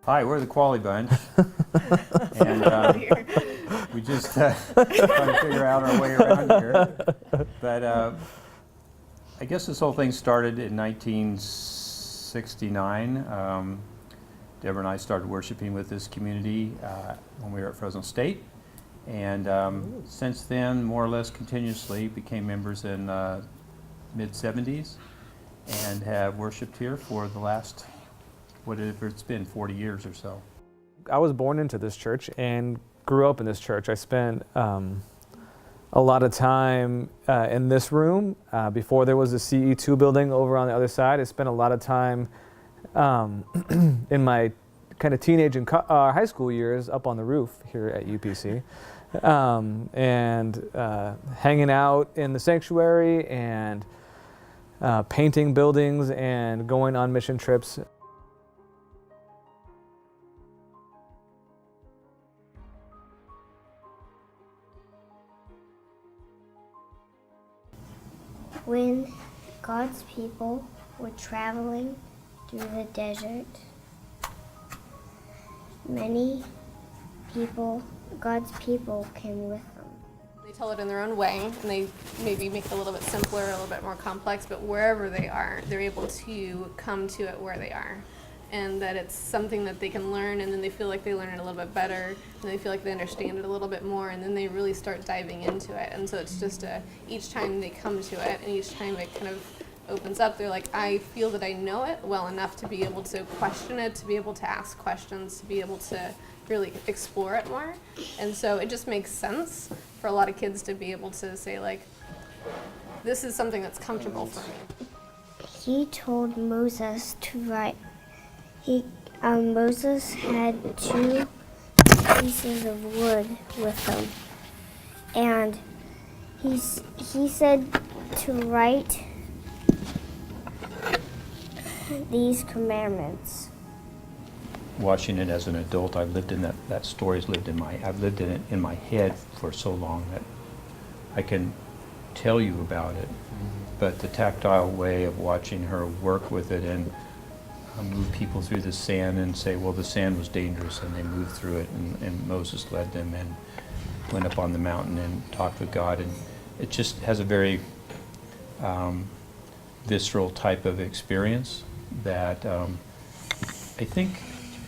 Hi, we're the Quality Bunch, and we just trying to figure out our way around here. But I guess this whole thing started in 1969. Deborah and I started worshiping with this community when we were at Fresno State, and since then, more or less continuously, became members in mid-70s and have worshiped here for the last, whatever it's been, 40 years or so. I was born into this church and grew up in this church. I spent a lot of time in this room. Before there was a CE2 building over on the other side, I spent a lot of time in my kind of teenage and high school years up on the roof here at UPC, and hanging out in the sanctuary and painting buildings and going on mission trips. When God's people were traveling through the desert, many people, God's people, came with them. They tell it in their own way, and they maybe make it a little bit simpler, a little bit more complex, but wherever they are, they're able to come to it where they are. And that it's something that they can learn, and then they feel like they learn it a little bit better, and they feel like they understand it a little bit more, and then they really start diving into it. And so it's just each time they come to it, and each time it kind of opens up, they're like, I feel that I know it well enough to be able to question it, to be able to ask questions, to be able to really explore it more. And so it just makes sense for a lot of kids to be able to say, like, this is something that's comfortable for me. He told Moses to write. Moses had 2 pieces of wood with him, and he said to write these commandments. Watching it as an adult, I've lived in that story's lived in I've lived in it in my head for so long that I can tell you about it. But the tactile way of watching her work with it and move people through the sand and say, well, the sand was dangerous, and they moved through it, and Moses led them and went up on the mountain and talked with God, and it just has a very visceral type of experience that I think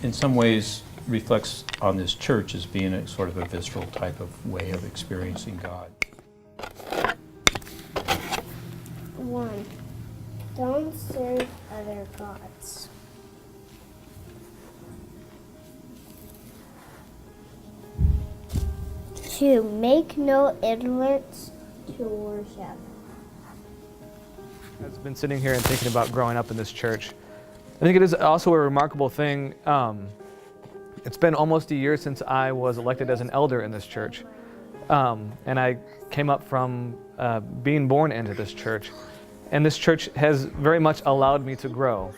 in some ways reflects on this church as being a sort of a visceral type of way of experiencing God. 1. Don't serve other gods. 2. Make no idols to worship. I've been sitting here and thinking about growing up in this church. I think it is also a remarkable thing. It's been almost a year since I was elected as an elder in this church. And I came up from being born into this church. And this church has very much allowed me to grow.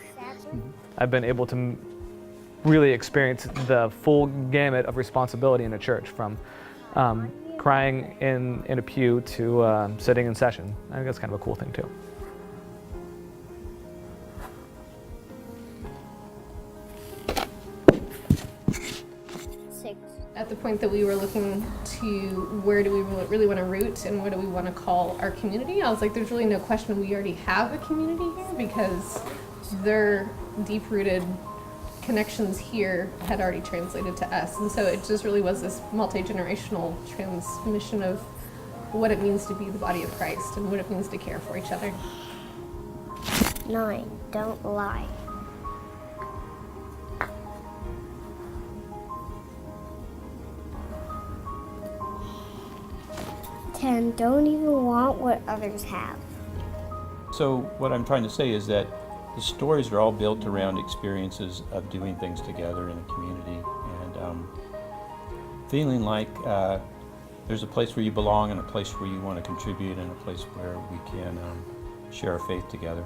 I've been able to really experience the full gamut of responsibility in a church, from crying in a pew to sitting in session. I think that's kind of a cool thing too. At the point that we were looking to where do we really want to root and what do we want to call our community, I was like, there's really no question we already have a community here, because their deep-rooted connections here had already translated to us. And so it just really was this multi-generational transmission of what it means to be the body of Christ and what it means to care for each other. 9. Don't lie. 10. Don't even want what others have. So what I'm trying to say is that the stories are all built around experiences of doing things together in a community, and feeling like there's a place where you belong and a place where you want to contribute and a place where we can share our faith together.